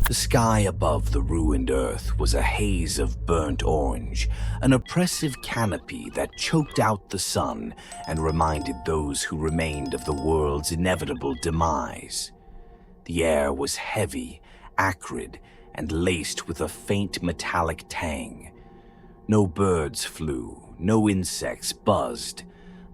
The sky above the ruined Earth was a haze of burnt orange, an oppressive canopy that choked out the sun and reminded those who remained of the world's inevitable demise. The air was heavy, acrid, and laced with a faint metallic tang. No birds flew, no insects buzzed.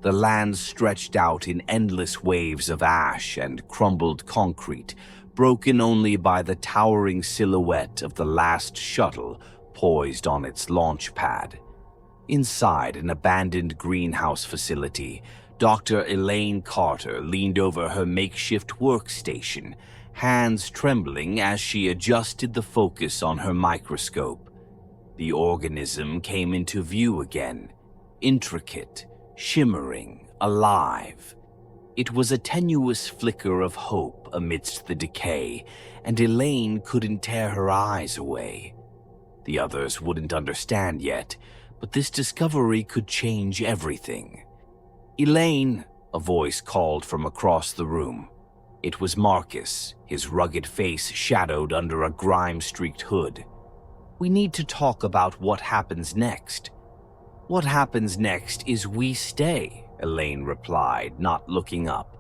The land stretched out in endless waves of ash and crumbled concrete, broken only by the towering silhouette of the last shuttle poised on its launch pad. Inside an abandoned greenhouse facility, Dr. Elaine Carter leaned over her makeshift workstation, hands trembling as she adjusted the focus on her microscope. The organism came into view again, intricate, shimmering, alive. It was a tenuous flicker of hope amidst the decay, and Elaine couldn't tear her eyes away. The others wouldn't understand yet, but this discovery could change everything. "Elaine," a voice called from across the room. It was Marcus, his rugged face shadowed under a grime-streaked hood. "We need to talk about what happens next." "What happens next is we stay," Elaine replied, not looking up.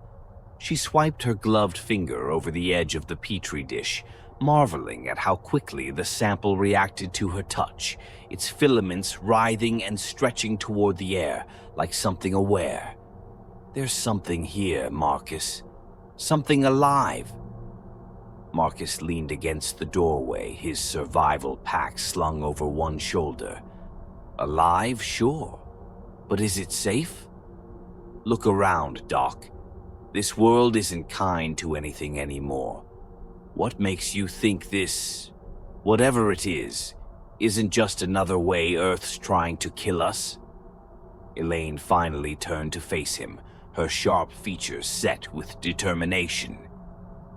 She swiped her gloved finger over the edge of the petri dish, marveling at how quickly the sample reacted to her touch, its filaments writhing and stretching toward the air like something aware. "There's something here, Marcus. Something alive." Marcus leaned against the doorway, his survival pack slung over one shoulder. "Alive, sure. But is it safe? Look around, Doc. This world isn't kind to anything anymore. What makes you think this, whatever it is, isn't just another way Earth's trying to kill us?" Elaine finally turned to face him, her sharp features set with determination.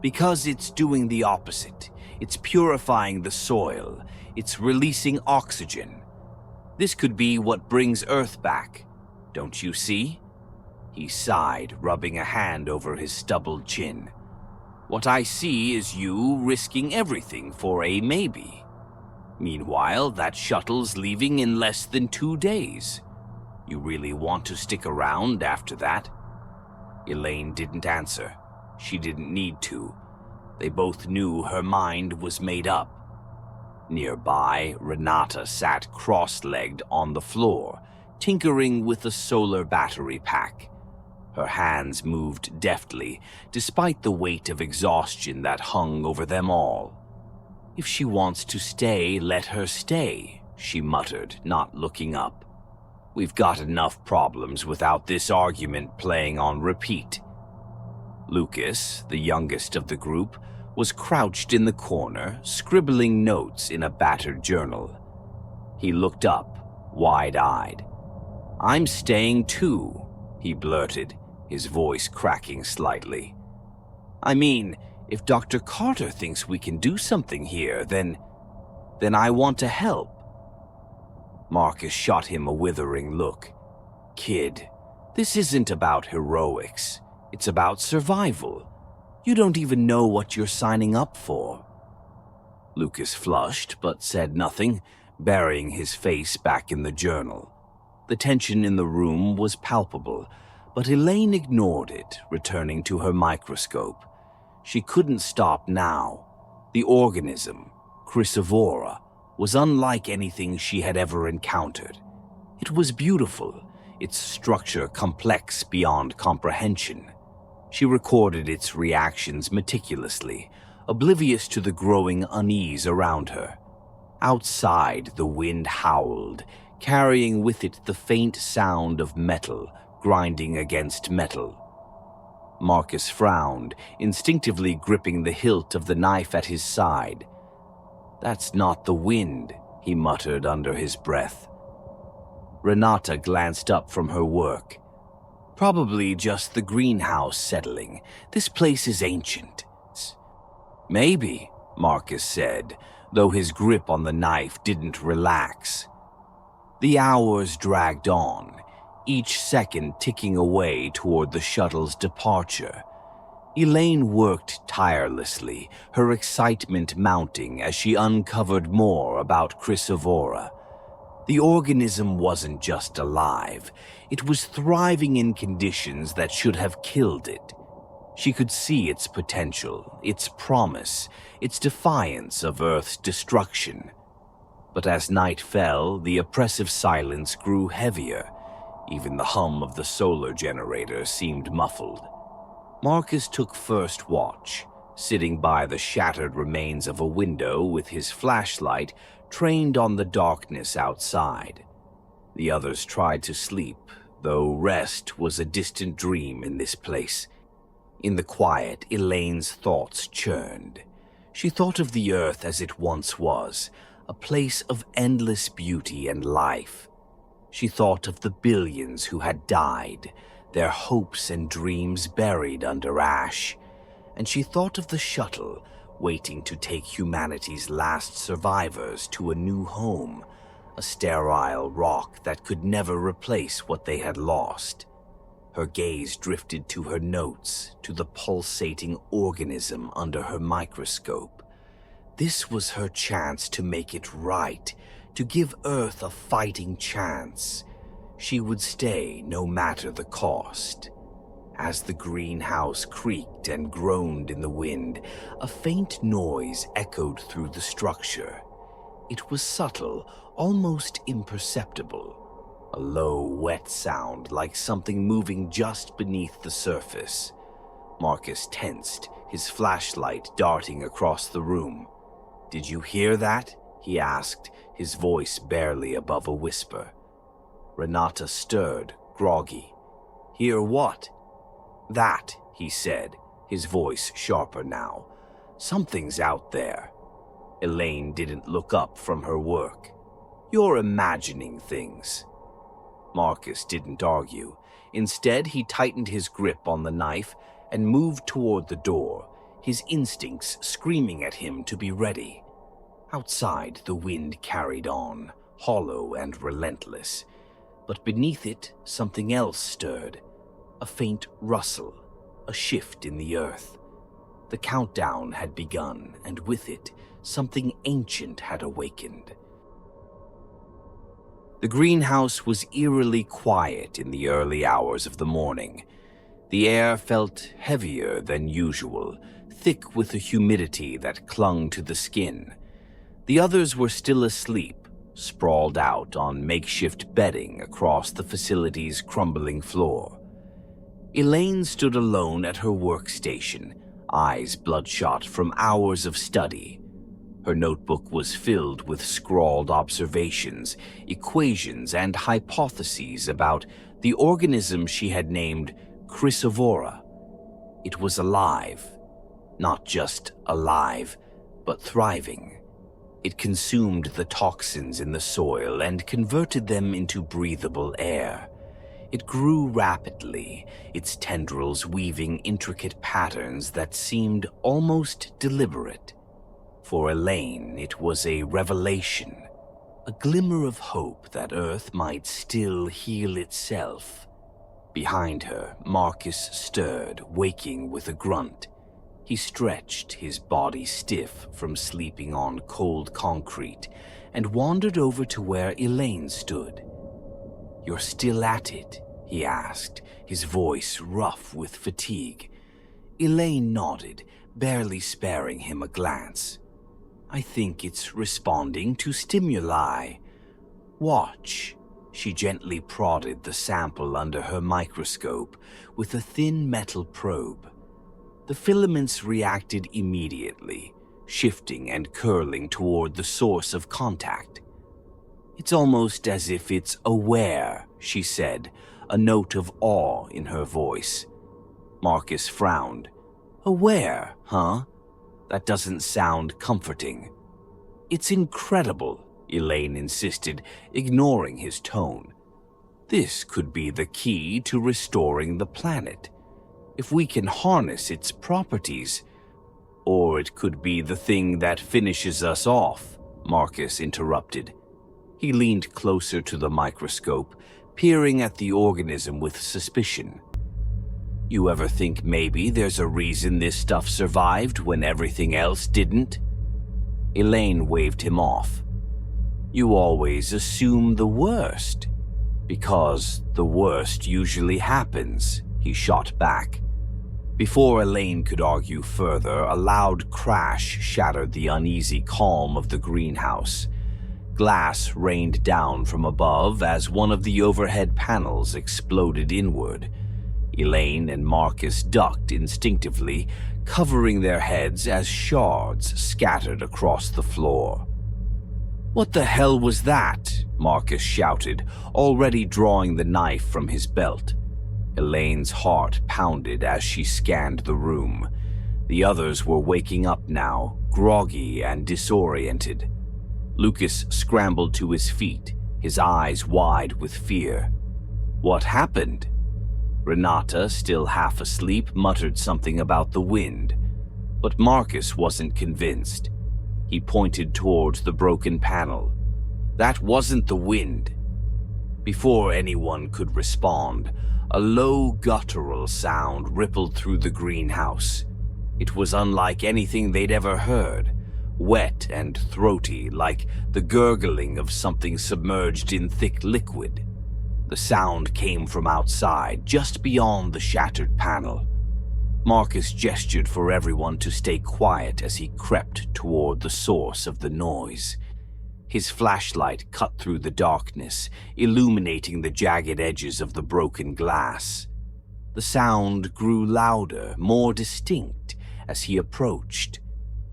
"Because it's doing the opposite. It's purifying the soil. It's releasing oxygen. This could be what brings Earth back. Don't you see?" He sighed, rubbing a hand over his stubbled chin. "What I see is you risking everything for a maybe. Meanwhile, that shuttle's leaving in less than 2 days. You really want to stick around after that?" Elaine didn't answer. She didn't need to. They both knew her mind was made up. Nearby, Renata sat cross-legged on the floor, tinkering with a solar battery pack. Her hands moved deftly, despite the weight of exhaustion that hung over them all. "If she wants to stay, let her stay," she muttered, not looking up. "We've got enough problems without this argument playing on repeat." Lucas, the youngest of the group, was crouched in the corner, scribbling notes in a battered journal. He looked up, wide-eyed. "I'm staying too," he blurted, his voice cracking slightly. "I mean, if Dr. Carter thinks we can do something here, then I want to help." Marcus shot him a withering look. "Kid, this isn't about heroics. It's about survival. You don't even know what you're signing up for." Lucas flushed but said nothing, burying his face back in the journal. The tension in the room was palpable, but Elaine ignored it, returning to her microscope. She couldn't stop now. The organism, Chrysivora, was unlike anything she had ever encountered. It was beautiful, its structure complex beyond comprehension. She recorded its reactions meticulously, oblivious to the growing unease around her. Outside, the wind howled, carrying with it the faint sound of metal grinding against metal. Marcus frowned, instinctively gripping the hilt of the knife at his side. "That's not the wind," he muttered under his breath. Renata glanced up from her work. "Probably just the greenhouse settling. This place is ancient." "Maybe," Marcus said, though his grip on the knife didn't relax. The hours dragged on, each second ticking away toward the shuttle's departure. Elaine worked tirelessly, her excitement mounting as she uncovered more about Chrysovora. The organism wasn't just alive, it was thriving in conditions that should have killed it. She could see its potential, its promise, its defiance of Earth's destruction. But as night fell, the oppressive silence grew heavier. Even the hum of the solar generator seemed muffled. Marcus took first watch, sitting by the shattered remains of a window with his flashlight trained on the darkness outside. The others tried to sleep, though rest was a distant dream in this place. In the quiet, Elaine's thoughts churned. She thought of the Earth as it once was, a place of endless beauty and life. She thought of the billions who had died, their hopes and dreams buried under ash. And she thought of the shuttle, waiting to take humanity's last survivors to a new home, a sterile rock that could never replace what they had lost. Her gaze drifted to her notes, to the pulsating organism under her microscope. This was her chance to make it right, to give Earth a fighting chance. She would stay no matter the cost. As the greenhouse creaked and groaned in the wind, a faint noise echoed through the structure. It was subtle, almost imperceptible. A low, wet sound like something moving just beneath the surface. Marcus tensed, his flashlight darting across the room. "Did you hear that?" he asked, his voice barely above a whisper. Renata stirred, groggy. "Hear what?" "That," he said, his voice sharper now. "Something's out there." Elaine didn't look up from her work. "You're imagining things." Marcus didn't argue. Instead, he tightened his grip on the knife and moved toward the door, his instincts screaming at him to be ready. Outside, the wind carried on, hollow and relentless. But beneath it, something else stirred. A faint rustle, a shift in the earth. The countdown had begun, and with it, something ancient had awakened. The greenhouse was eerily quiet in the early hours of the morning. The air felt heavier than usual, thick with a humidity that clung to the skin. The others were still asleep, sprawled out on makeshift bedding across the facility's crumbling floor. Elaine stood alone at her workstation, eyes bloodshot from hours of study. Her notebook was filled with scrawled observations, equations, and hypotheses about the organism she had named Chrysovora. It was alive. Not just alive, but thriving. It consumed the toxins in the soil and converted them into breathable air. It grew rapidly, its tendrils weaving intricate patterns that seemed almost deliberate. For Elaine, it was a revelation, a glimmer of hope that Earth might still heal itself. Behind her, Marcus stirred, waking with a grunt. He stretched, his body stiff from sleeping on cold concrete, and wandered over to where Elaine stood. "You're still at it?" he asked, his voice rough with fatigue. Elaine nodded, barely sparing him a glance. "I think it's responding to stimuli. Watch." She gently prodded the sample under her microscope with a thin metal probe. The filaments reacted immediately, shifting and curling toward the source of contact. "It's almost as if it's aware," she said, a note of awe in her voice. Marcus frowned. "Aware, huh? That doesn't sound comforting." "It's incredible," Elaine insisted, ignoring his tone. "This could be the key to restoring the planet. If we can harness its properties, or it could be the thing that finishes us off," Marcus interrupted. He leaned closer to the microscope, peering at the organism with suspicion. You ever think maybe there's a reason this stuff survived when everything else didn't? Elaine waved him off. You always assume the worst. Because the worst usually happens, he shot back. Before Elaine could argue further, a loud crash shattered the uneasy calm of the greenhouse. Glass rained down from above as one of the overhead panels exploded inward. Elaine and Marcus ducked instinctively, covering their heads as shards scattered across the floor. "What the hell was that?" Marcus shouted, already drawing the knife from his belt. Elaine's heart pounded as she scanned the room. The others were waking up now, groggy and disoriented. Lucas scrambled to his feet, his eyes wide with fear. What happened? Renata, still half asleep, muttered something about the wind, but Marcus wasn't convinced. He pointed towards the broken panel. That wasn't the wind. Before anyone could respond, a low guttural sound rippled through the greenhouse. It was unlike anything they'd ever heard, wet and throaty, like the gurgling of something submerged in thick liquid. The sound came from outside, just beyond the shattered panel. Marcus gestured for everyone to stay quiet as he crept toward the source of the noise. His flashlight cut through the darkness, illuminating the jagged edges of the broken glass. The sound grew louder, more distinct, as he approached.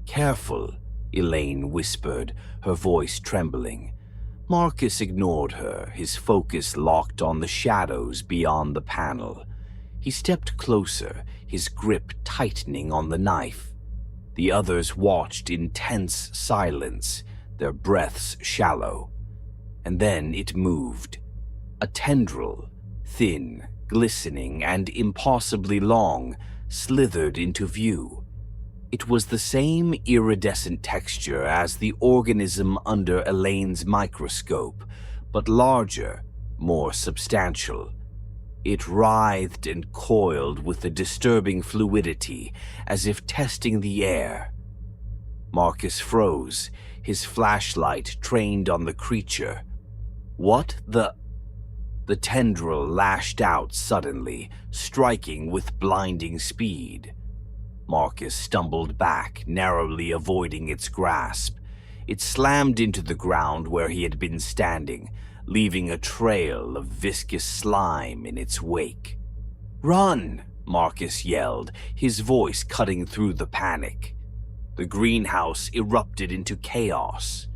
"Careful," Elaine whispered, her voice trembling. Marcus ignored her, his focus locked on the shadows beyond the panel. He stepped closer, his grip tightening on the knife. The others watched in tense silence, their breaths shallow. And then it moved. A tendril, thin, glistening, and impossibly long, slithered into view. It was the same iridescent texture as the organism under Elaine's microscope, but larger, more substantial. It writhed and coiled with a disturbing fluidity, as if testing the air. Marcus froze, his flashlight trained on the creature. What the... The tendril lashed out suddenly, striking with blinding speed. Marcus stumbled back, narrowly avoiding its grasp. It slammed into the ground where he had been standing, leaving a trail of viscous slime in its wake. "Run!" Marcus yelled, his voice cutting through the panic. The greenhouse erupted into chaos.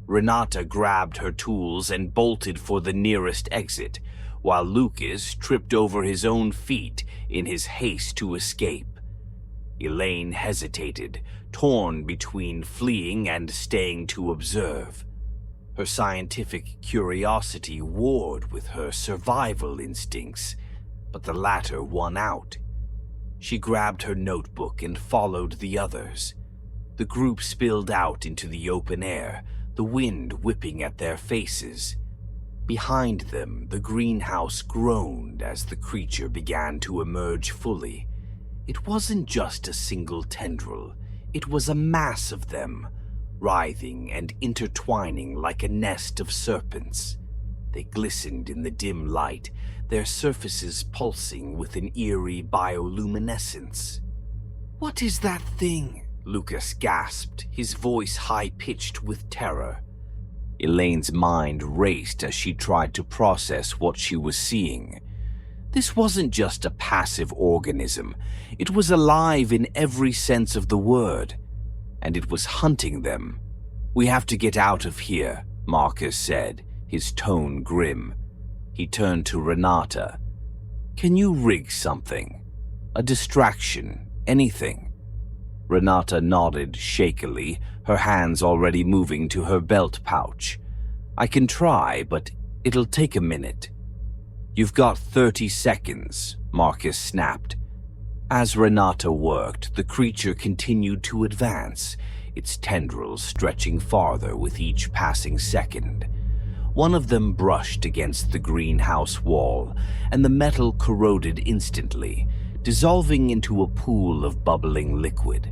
Renata grabbed her tools and bolted for the nearest exit, while Lucas tripped over his own feet in his haste to escape. Elaine hesitated, torn between fleeing and staying to observe. Her scientific curiosity warred with her survival instincts, but the latter won out. She grabbed her notebook and followed the others. The group spilled out into the open air, the wind whipping at their faces. Behind them, the greenhouse groaned as the creature began to emerge fully. It wasn't just a single tendril, it was a mass of them, writhing and intertwining like a nest of serpents. They glistened in the dim light, their surfaces pulsing with an eerie bioluminescence. "What is that thing?" Lucas gasped, his voice high-pitched with terror. Elaine's mind raced as she tried to process what she was seeing. This wasn't just a passive organism. It was alive in every sense of the word, and it was hunting them. "We have to get out of here," Marcus said, his tone grim. He turned to Renata. "Can you rig something? A distraction, anything?" Renata nodded shakily, her hands already moving to her belt pouch. "I can try, but it'll take a minute." "You've got 30 seconds, Marcus snapped. As Renata worked, the creature continued to advance, its tendrils stretching farther with each passing second. One of them brushed against the greenhouse wall, and the metal corroded instantly, dissolving into a pool of bubbling liquid.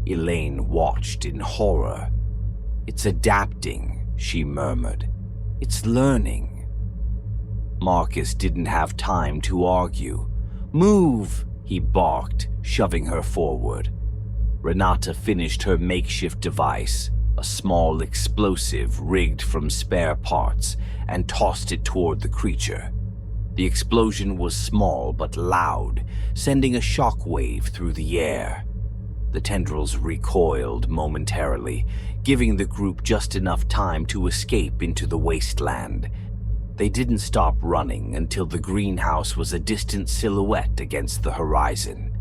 Elaine watched in horror. "It's adapting," she murmured. "It's learning." Marcus didn't have time to argue. "Move!" he barked, shoving her forward. Renata finished her makeshift device, a small explosive rigged from spare parts, and tossed it toward the creature. The explosion was small but loud, sending a shock wave through the air. The tendrils recoiled momentarily, giving the group just enough time to escape into the wasteland. They didn't stop running until the greenhouse was a distant silhouette against the horizon.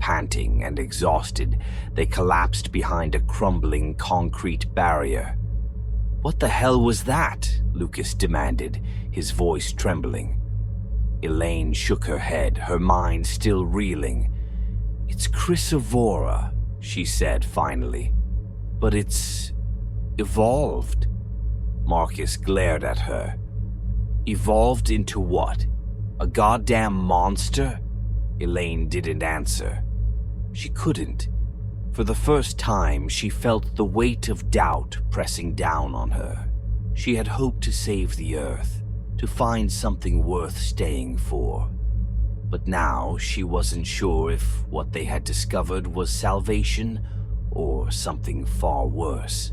Panting and exhausted, they collapsed behind a crumbling concrete barrier. "What the hell was that?" Lucas demanded, his voice trembling. Elaine shook her head, her mind still reeling. "It's Chrysovora," she said finally. "But it's evolved." Marcus glared at her. "Evolved into what? A goddamn monster?" Elaine didn't answer. She couldn't. For the first time, she felt the weight of doubt pressing down on her. She had hoped to save the Earth, to find something worth staying for. But now she wasn't sure if what they had discovered was salvation or something far worse.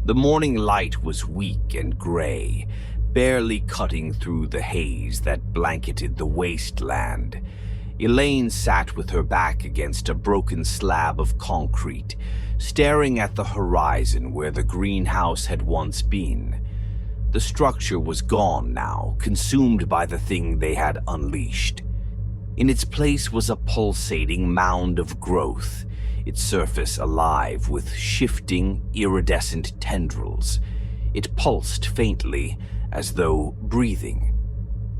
The morning light was weak and gray, barely cutting through the haze that blanketed the wasteland. Elaine sat with her back against a broken slab of concrete, staring at the horizon where the greenhouse had once been. The structure was gone now, consumed by the thing they had unleashed. In its place was a pulsating mound of growth, its surface alive with shifting, iridescent tendrils. It pulsed faintly, as though breathing.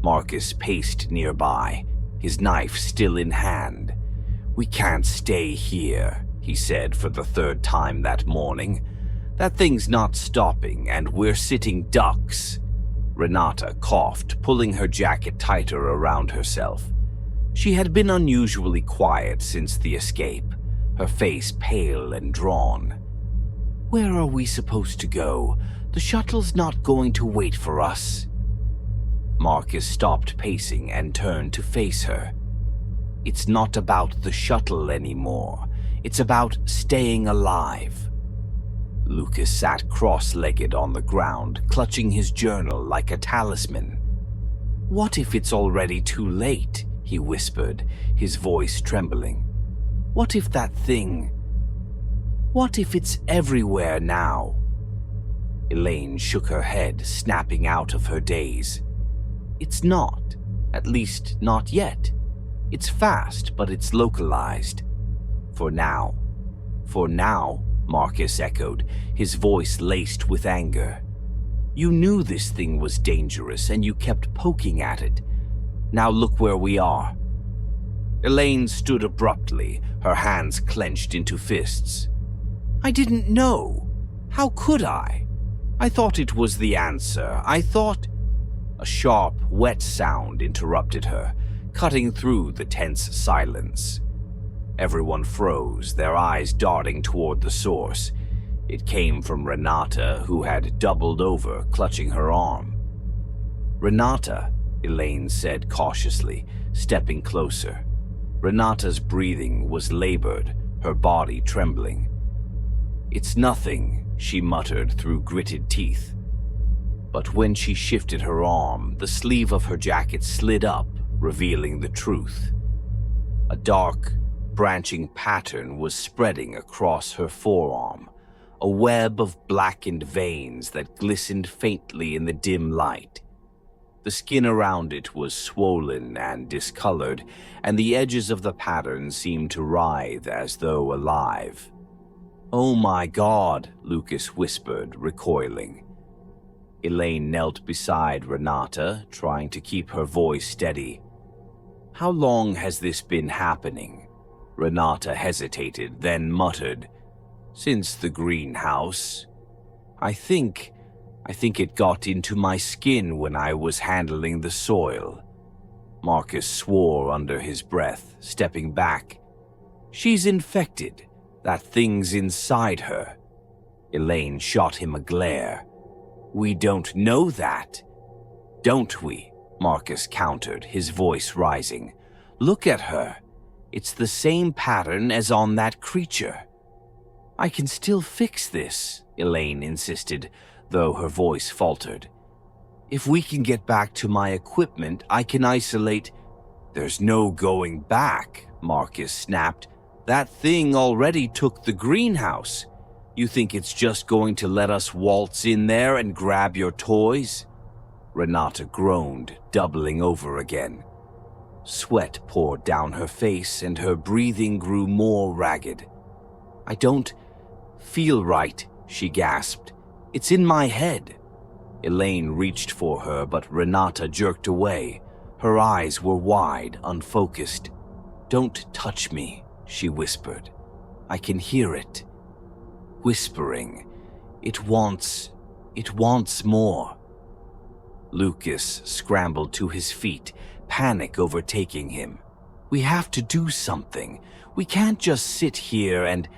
Marcus paced nearby, his knife still in hand. "We can't stay here," he said for the third time that morning. "That thing's not stopping, and we're sitting ducks." Renata coughed, pulling her jacket tighter around herself. She had been unusually quiet since the escape, her face pale and drawn. "Where are we supposed to go? The shuttle's not going to wait for us." Marcus stopped pacing and turned to face her. "It's not about the shuttle anymore. It's about staying alive." Lucas sat cross-legged on the ground, clutching his journal like a talisman. "What if it's already too late?" he whispered, his voice trembling. "What if that thing... What if it's everywhere now?" Elaine shook her head, snapping out of her daze. "It's not. At least, not yet. It's fast, but it's localized. For now." "For now?" Marcus echoed, his voice laced with anger. "You knew this thing was dangerous, and you kept poking at it. Now look where we are." Elaine stood abruptly, her hands clenched into fists. "I didn't know. How could I? I thought it was the answer. I thought—" A sharp, wet sound interrupted her, cutting through the tense silence. Everyone froze, their eyes darting toward the source. It came from Renata, who had doubled over, clutching her arm. "Renata," Elaine said cautiously, stepping closer. Renata's breathing was labored, her body trembling. "It's nothing," she muttered through gritted teeth. But when she shifted her arm, the sleeve of her jacket slid up, revealing the truth. A dark, branching pattern was spreading across her forearm, a web of blackened veins that glistened faintly in the dim light. The skin around it was swollen and discolored, and the edges of the pattern seemed to writhe as though alive. "Oh my God," Lucas whispered, recoiling. Elaine knelt beside Renata, trying to keep her voice steady. "How long has this been happening?" Renata hesitated, then muttered, "Since the greenhouse. I think I think it got into my skin when I was handling the soil. Marcus swore under his breath, stepping back. She's infected. That thing's inside her. Elaine shot him a glare. We don't know that. Don't we? Marcus countered, his voice rising. Look at her. It's the same pattern as on that creature. I can still fix this, Elaine insisted, though her voice faltered. If we can get back to my equipment, I can isolate. There's no going back, Marcus snapped. That thing already took the greenhouse. You think it's just going to let us waltz in there and grab your toys? Renata groaned, doubling over again. Sweat poured down her face and her breathing grew more ragged. I don't feel right, she gasped. It's in my head. Elaine reached for her, but Renata jerked away. Her eyes were wide, unfocused. Don't touch me, she whispered. I can hear it. Whispering. It wants more. Lucas scrambled to his feet, panic overtaking him. We have to do something. We can't just sit here and...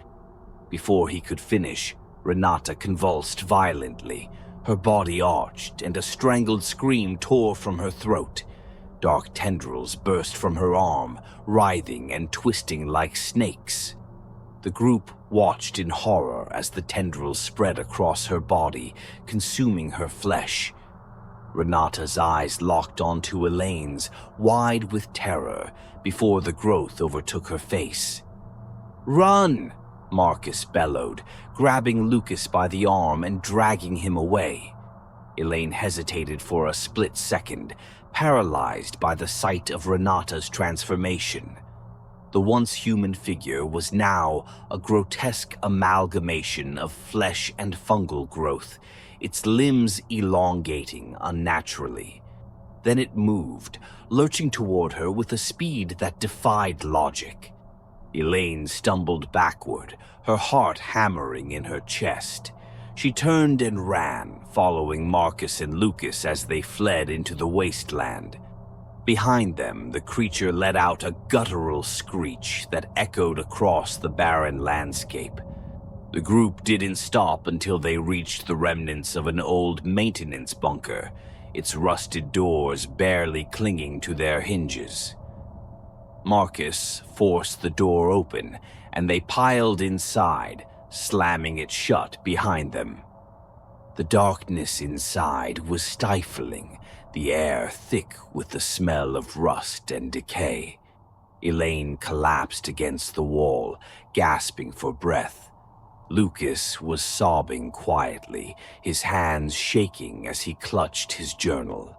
Before he could finish, Renata convulsed violently. Her body arched, and a strangled scream tore from her throat. Dark tendrils burst from her arm, writhing and twisting like snakes. The group watched in horror as the tendrils spread across her body, consuming her flesh. Renata's eyes locked onto Elaine's, wide with terror, before the growth overtook her face. Run! Marcus bellowed, grabbing Lucas by the arm and dragging him away. Elaine hesitated for a split second, paralyzed by the sight of Renata's transformation. The once human figure was now a grotesque amalgamation of flesh and fungal growth, its limbs elongating unnaturally. Then it moved, lurching toward her with a speed that defied logic. Elaine stumbled backward, her heart hammering in her chest. She turned and ran, following Marcus and Lucas as they fled into the wasteland. Behind them, the creature let out a guttural screech that echoed across the barren landscape. The group didn't stop until they reached the remnants of an old maintenance bunker, its rusted doors barely clinging to their hinges. Marcus forced the door open, and they piled inside, slamming it shut behind them. The darkness inside was stifling, the air thick with the smell of rust and decay. Elaine collapsed against the wall, gasping for breath. Lucas was sobbing quietly, his hands shaking as he clutched his journal.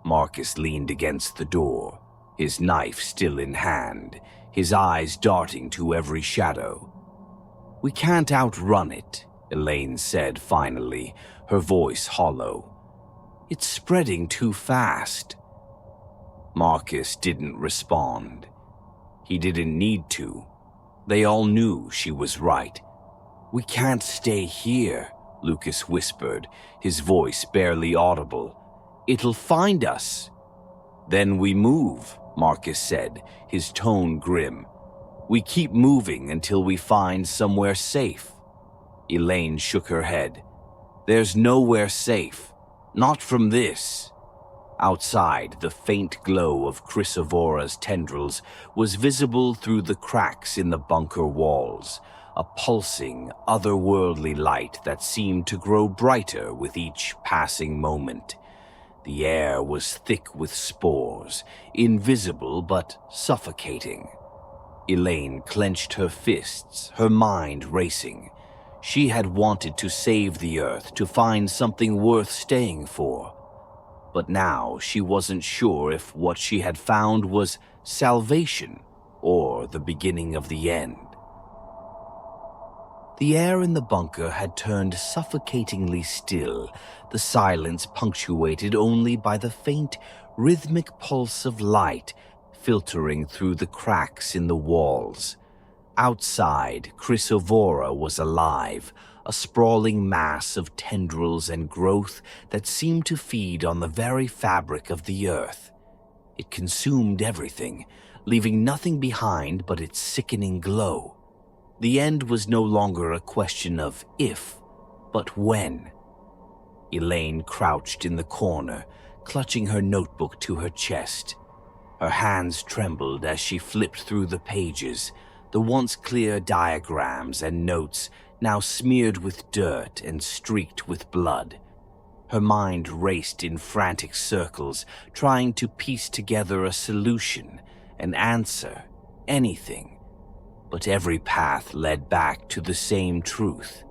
Marcus leaned against the door, his knife still in hand, his eyes darting to every shadow. We can't outrun it, Elaine said finally, her voice hollow. It's spreading too fast. Marcus didn't respond. He didn't need to. They all knew she was right. We can't stay here, Lucas whispered, his voice barely audible. It'll find us. Then we move, Marcus said, his tone grim. We keep moving until we find somewhere safe. Elaine shook her head. There's nowhere safe. Not from this. Outside, the faint glow of Chrysovora's tendrils was visible through the cracks in the bunker walls, a pulsing, otherworldly light that seemed to grow brighter with each passing moment. The air was thick with spores, invisible but suffocating. Elaine clenched her fists, her mind racing. She had wanted to save the Earth, to find something worth staying for. But now she wasn't sure if what she had found was salvation or the beginning of the end. The air in the bunker had turned suffocatingly still, the silence punctuated only by the faint, rhythmic pulse of light filtering through the cracks in the walls. Outside, Chrysovora was alive, a sprawling mass of tendrils and growth that seemed to feed on the very fabric of the earth. It consumed everything, leaving nothing behind but its sickening glow. The end was no longer a question of if, but when. Elaine crouched in the corner, clutching her notebook to her chest. Her hands trembled as she flipped through the pages, the once clear diagrams and notes now smeared with dirt and streaked with blood. Her mind raced in frantic circles, trying to piece together a solution, an answer, anything. But every path led back to the same truth.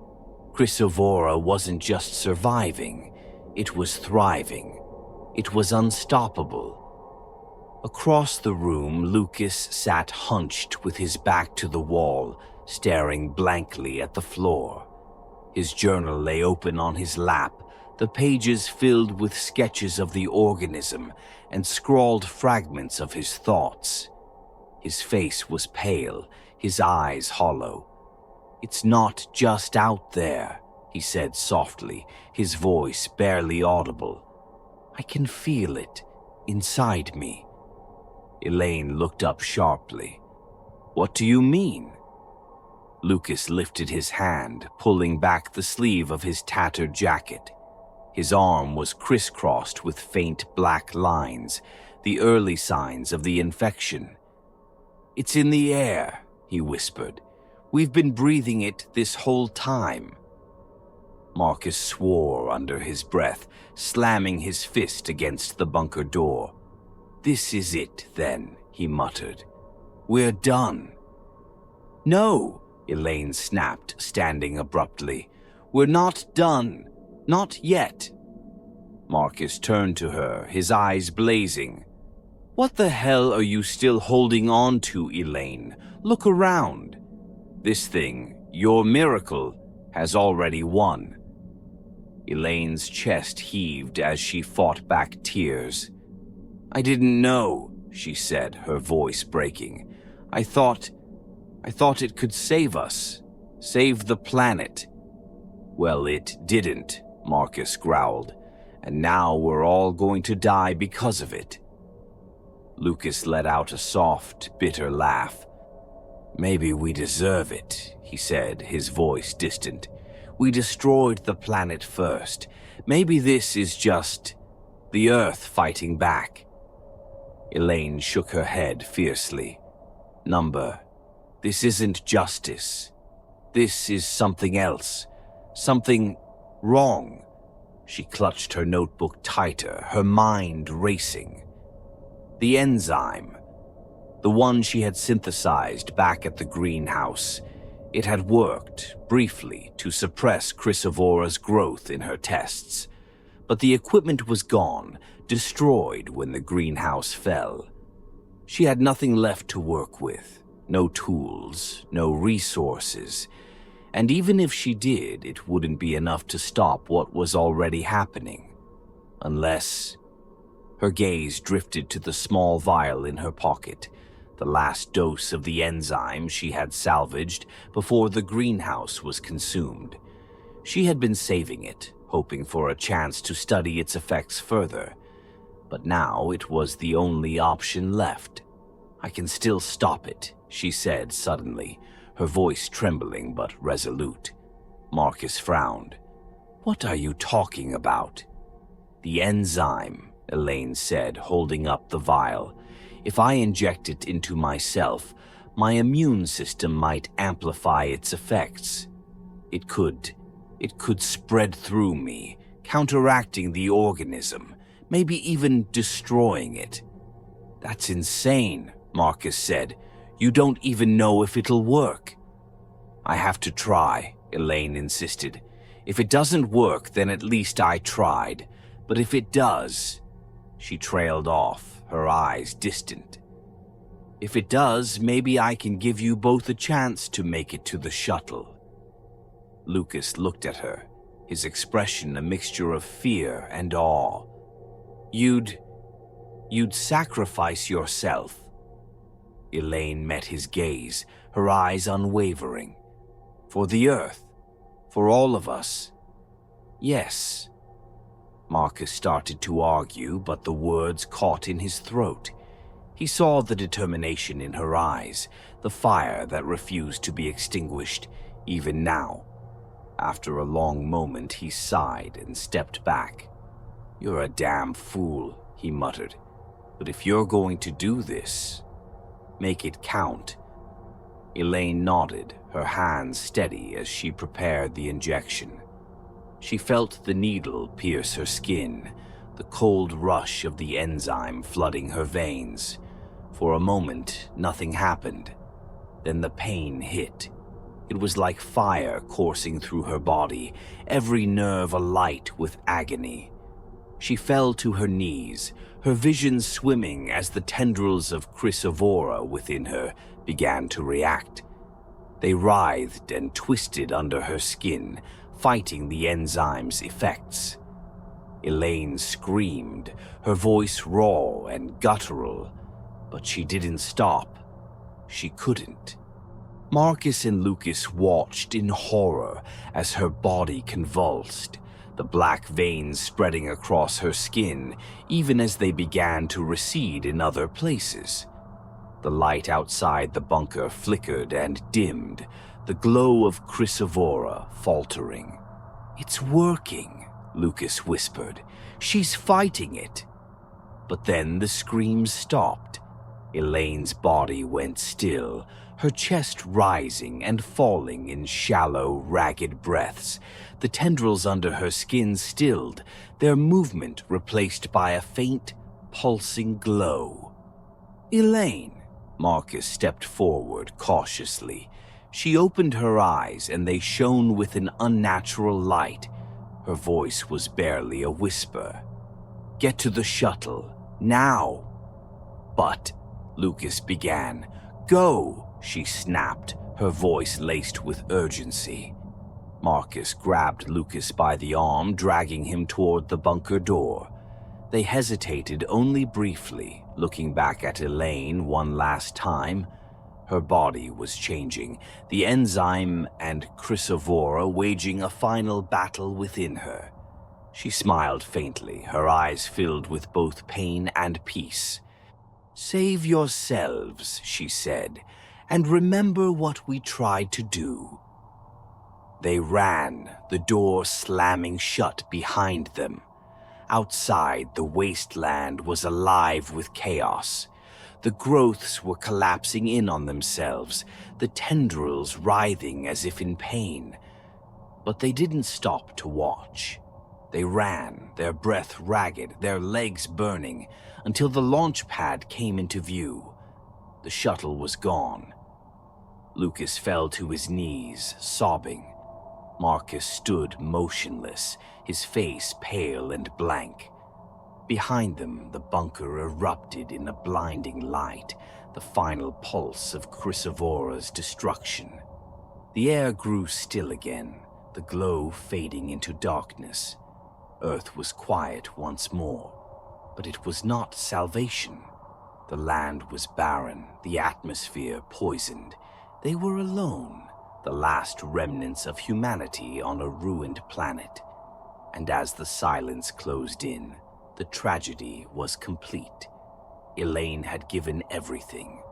Chrysovora wasn't just surviving, it was thriving. It was unstoppable. Across the room, Lucas sat hunched with his back to the wall, staring blankly at the floor. His journal lay open on his lap, the pages filled with sketches of the organism and scrawled fragments of his thoughts. His face was pale, his eyes hollow. "It's not just out there," he said softly, his voice barely audible. "I can feel it, inside me." Elaine looked up sharply. "What do you mean?" Lucas lifted his hand, pulling back the sleeve of his tattered jacket. His arm was crisscrossed with faint black lines, the early signs of the infection. "It's in the air," he whispered. "We've been breathing it this whole time." Marcus swore under his breath, slamming his fist against the bunker door. "This is it, then," he muttered. "We're done." "No," Elaine snapped, standing abruptly. "We're not done. Not yet." Marcus turned to her, his eyes blazing. "What the hell are you still holding on to, Elaine? Look around. This thing, your miracle, has already won." Elaine's chest heaved as she fought back tears. "I didn't know," she said, her voice breaking. I thought it could save us. Save the planet." "Well, it didn't," Marcus growled. "And now we're all going to die because of it." Lucas let out a soft, bitter laugh. "Maybe we deserve it," he said, his voice distant. "We destroyed the planet first. Maybe this is just the Earth fighting back." Elaine shook her head fiercely. "Number, this isn't justice. This is something else. Something wrong." She clutched her notebook tighter, her mind racing. The enzyme, the one she had synthesized back at the greenhouse. It had worked, briefly, to suppress Chrysovora's growth in her tests. But the equipment was gone, destroyed when the greenhouse fell. She had nothing left to work with, no tools, no resources. And even if she did, it wouldn't be enough to stop what was already happening. Unless... Her gaze drifted to the small vial in her pocket, the last dose of the enzyme she had salvaged before the greenhouse was consumed. She had been saving it, hoping for a chance to study its effects further. But now it was the only option left. "I can still stop it," she said suddenly, her voice trembling but resolute. Marcus frowned. "What are you talking about?" "The enzyme," Elaine said, holding up the vial. "If I inject it into myself, my immune system might amplify its effects. It could spread through me, counteracting the organism, maybe even destroying it." "That's insane," Marcus said. "You don't even know if it'll work." "I have to try," Elaine insisted. "If it doesn't work, then at least I tried. But if it does..." She trailed off, her eyes distant. "If it does, maybe I can give you both a chance to make it to the shuttle." Lucas looked at her, his expression a mixture of fear and awe. You'd sacrifice yourself?" Elaine met his gaze, her eyes unwavering. For the Earth, for all of us. Yes. Marcus started to argue, but the words caught in his throat. He saw the determination in her eyes, the fire that refused to be extinguished, even now. After a long moment, he sighed and stepped back. "You're a damn fool," he muttered. "But if you're going to do this, make it count." Elaine nodded, her hands steady as she prepared the injection. She felt the needle pierce her skin, the cold rush of the enzyme flooding her veins. For a moment, nothing happened. Then the pain hit. It was like fire coursing through her body, every nerve alight with agony. She fell to her knees, her vision swimming as the tendrils of Chrysovora within her began to react. They writhed and twisted under her skin, fighting the enzyme's effects. Elaine screamed, her voice raw and guttural, but she didn't stop. She couldn't. Marcus and Lucas watched in horror as her body convulsed, the black veins spreading across her skin, even as they began to recede in other places. The light outside the bunker flickered and dimmed, the glow of Chrysovora faltering. "It's working," Lucas whispered. "She's fighting it." But then the screams stopped. Elaine's body went still, her chest rising and falling in shallow, ragged breaths, the tendrils under her skin stilled, their movement replaced by a faint, pulsing glow. "Elaine," Marcus stepped forward cautiously. She opened her eyes and they shone with an unnatural light. Her voice was barely a whisper. "Get to the shuttle, now." "But," Lucas began. "Go," she snapped, her voice laced with urgency. Marcus grabbed Lucas by the arm, dragging him toward the bunker door. They hesitated only briefly, looking back at Elaine one last time. Her body was changing, the enzyme and Chrysovora waging a final battle within her. She smiled faintly, her eyes filled with both pain and peace. "Save yourselves," she said, "and remember what we tried to do." They ran, the door slamming shut behind them. Outside, the wasteland was alive with chaos. The growths were collapsing in on themselves, the tendrils writhing as if in pain. But they didn't stop to watch. They ran, their breath ragged, their legs burning, until the launch pad came into view. The shuttle was gone. Lucas fell to his knees, sobbing. Marcus stood motionless, his face pale and blank. Behind them, the bunker erupted in a blinding light, the final pulse of Chrysovora's destruction. The air grew still again, the glow fading into darkness. Earth was quiet once more, but it was not salvation. The land was barren, the atmosphere poisoned. They were alone, the last remnants of humanity on a ruined planet. And as the silence closed in, the tragedy was complete. Elaine had given everything,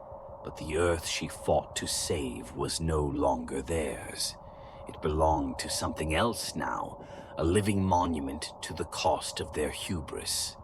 but the Earth she fought to save was no longer theirs. It belonged to something else now, a living monument to the cost of their hubris.